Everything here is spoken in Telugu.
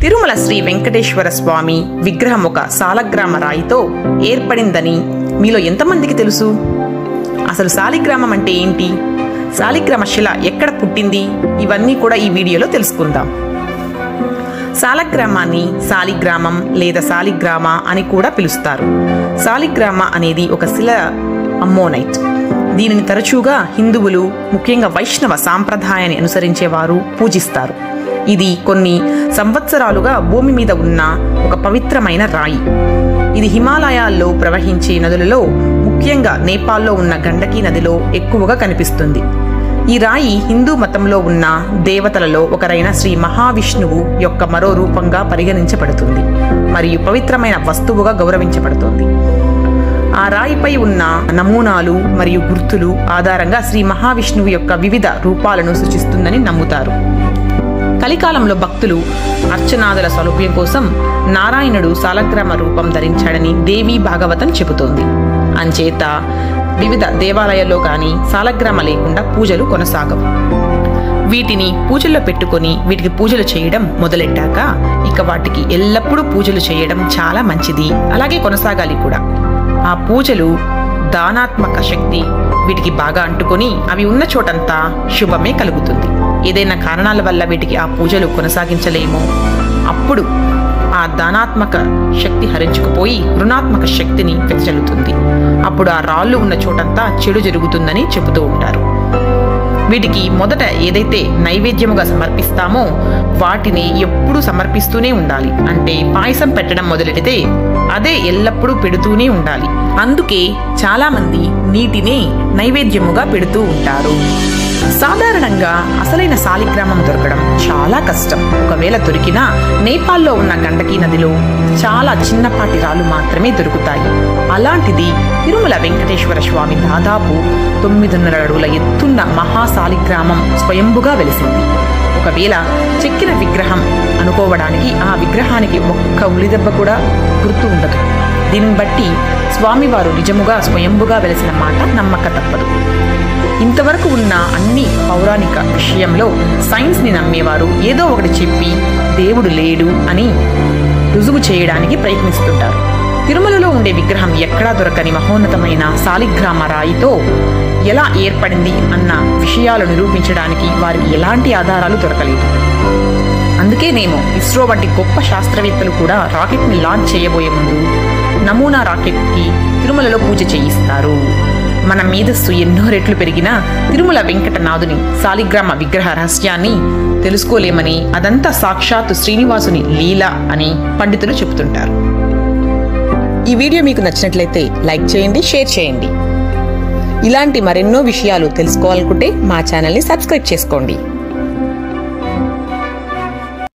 తిరుమల శ్రీ వెంకటేశ్వర స్వామి విగ్రహం ఒక సాలగ్రామ రాయితో ఏర్పడిందని మీలో ఎంతమందికి తెలుసు? అసలు సాలిగ్రామం అంటే ఏంటి? సాలిగ్రామ శిల ఎక్కడ పుట్టింది? ఇవన్నీ కూడా ఈ వీడియోలో తెలుసుకుందాం. సాలగ్రామాన్ని సాలిగ్రామం లేదా సాలిగ్రామ అని కూడా పిలుస్తారు. సాలిగ్రామ అనేది ఒక శిల అమ్మోనైట్. దీనిని తరచుగా హిందువులు, ముఖ్యంగా వైష్ణవ సాంప్రదాయాన్ని అనుసరించేవారు పూజిస్తారు. ఇది కొన్ని సంవత్సరాలుగా భూమి మీద ఉన్న ఒక పవిత్రమైన రాయి. ఇది హిమాలయాల్లో ప్రవహించే నదులలో, ముఖ్యంగా నేపాల్లో ఉన్న గండకీ నదిలో ఎక్కువగా కనిపిస్తుంది. ఈ రాయి హిందూ మతంలో ఉన్న దేవతలలో ఒకరైన శ్రీ మహావిష్ణువు యొక్క మరో రూపంగా పరిగణించబడుతుంది మరియు పవిత్రమైన వస్తువుగా గౌరవించబడుతుంది. ఆ రాయిపై ఉన్న నమూనాలు మరియు గుర్తులు ఆధారంగా శ్రీ మహావిష్ణువు యొక్క వివిధ రూపాలను సూచిస్తుందని నమ్ముతారు. కలికాలంలో భక్తులు అర్చనాదుల సౌలభ్యం కోసం నారాయణుడు సాలగ్రామ రూపం ధరించాడని దేవీ భాగవతం చెబుతోంది. అంచేత వివిధ దేవాలయాల్లో కానీ సాలగ్రామ లేకుండా పూజలు కొనసాగవు. వీటిని పూజల్లో పెట్టుకొని వీటికి పూజలు చేయడం మొదలెట్టాక ఇక వాటికి ఎల్లప్పుడూ పూజలు చేయడం చాలా మంచిది, అలాగే కొనసాగాలి కూడా. ఆ పూజలు దానాత్మక శక్తి వీటికి బాగా అంటుకొని అవి ఉన్న చోటంతా శుభమే కలుగుతుంది. ఏదైనా కారణాల వల్ల వీటికి ఆ పూజలు కొనసాగించలేమో అప్పుడు ఆ దానాత్మక శక్తి హరించుకుపోయి రుణాత్మక శక్తిని వెదజల్లుతుంది. అప్పుడు ఆ రాళ్ళు ఉన్న చోటంతా చెడు జరుగుతుందని చెబుతూ ఉంటారు. వీటికి మొదట ఏదైతే నైవేద్యముగా సమర్పిస్తామో వాటిని ఎప్పుడూ సమర్పిస్తూనే ఉండాలి. అంటే పాయసం పెట్టడం మొదలెడితే అదే ఎల్లప్పుడూ పెడుతూనే ఉండాలి. అందుకే చాలా మంది నీటినే నైవేద్యముగా పెడుతూ ఉంటారు. సాధారణంగా అసలైన సాలిగ్రామం దొరకడం చాలా కష్టం. ఒకవేళ దొరికినా నేపాల్లో ఉన్న గండకీ నదిలో చాలా చిన్నపాటి రాళ్ళు మాత్రమే దొరుకుతాయి. అలాంటిది తిరుమల వెంకటేశ్వర స్వామి దాదాపు 9.5 అడుగుల ఎత్తున్న మహాసాలిగ్రామం స్వయంభుగా వెలిసింది. ఒకవేళ చెక్కిన విగ్రహం అనుకోవడానికి ఆ విగ్రహానికి ఒక్క ఉలిదెబ్బ కూడా గుర్తు ఉండదు. దీనిని బట్టి స్వామివారు నిజముగా స్వయంభుగా వెలిసిన మాట నమ్మక తప్పదు. ఇంతవరకు ఉన్న అన్ని పౌరాణిక విషయంలో సైన్స్ని నమ్మేవారు ఏదో ఒకటి చెప్పి దేవుడు లేడు అని రుజువు చేయడానికి ప్రయత్నిస్తుంటారు. తిరుమలలో ఉండే విగ్రహం ఎక్కడా దొరకని మహోన్నతమైన సాలిగ్రామ రాయితో ఎలా ఏర్పడింది అన్న విషయాలు నిరూపించడానికి వారికి ఎలాంటి ఆధారాలు దొరకలేదు. అందుకేనేమో ఇస్రో వంటి గొప్ప శాస్త్రవేత్తలు కూడా రాకెట్ని లాంచ్ చేయబోయే ముందు నమూనా రాకెట్కి తిరుమలలో పూజ చేయిస్తారు. మన మేధస్సు ఎన్నో రెట్లు పెరిగినా తిరుమల వెంకటనాథుని సాలిగ్రామ విగ్రహ రహస్యాన్ని తెలుసుకోలేమని, అదంతా సాక్షాత్తు శ్రీనివాసుని లీల అని పండితులు చెబుతుంటారు. ఈ వీడియో మీకు నచ్చినట్లయితే లైక్ చేయండి, షేర్ చేయండి. ఇలాంటి మరెన్నో విషయాలు తెలుసుకోవాలనుకుంటే మా ఛానల్ని సబ్స్క్రైబ్ చేసుకోండి.